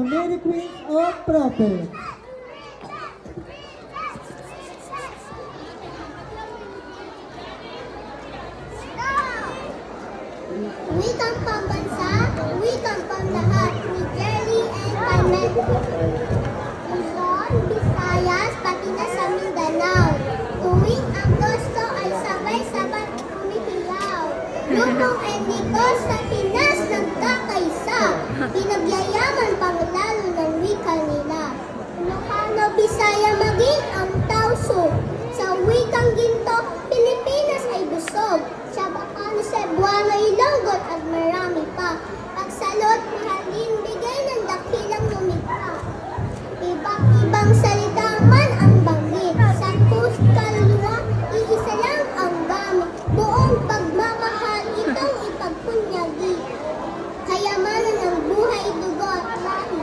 Mary Queen of Prophets. Wikang pambansa, wikang pamlahat ni Jerry and Carmen. Luzon, Visayas, pati na sa Mindanao. Tuwing Agosto ay sabay-sabay kumikilaw. Lupong Enrico sa Pinas nagkakaisa. Pinagyayaman pang lalo ng wika nila. Ilocano, Bisaya, maging ang Tauso. Sa wikang ginto, Pilipinas ay busog. Sa Bacano, Cebuano, Ilonggot at marami pa. Pagsalot, mahalin, bigay ng dakilang lumikha. Iba't ibang salita man ang banggit. Sa puso't kaluluwa, iisa lang ang gamit. Buong pagmamahal itong ipagpunyagi. Kayamanan ng buhay, dugo at lahi.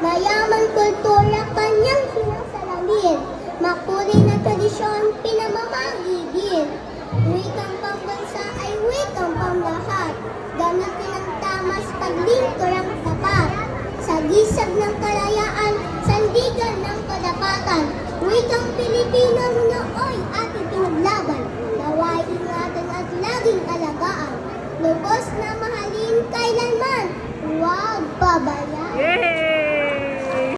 Mayaman kultura, kanyang sinasalamin. Makuri na tradisyon, pinamamagigil. Wikang pambansa ay wikang pamlahat. Gamitin ang tamas, paglingkod ang tapat. Sa gisag ng kalayaan, sandigan ng kadapatan. Wikang Pilipino nooy ating pinaglaban. Naway ingatan at laging alagaan. Lubos na mahalin kailanman, huwag babalik.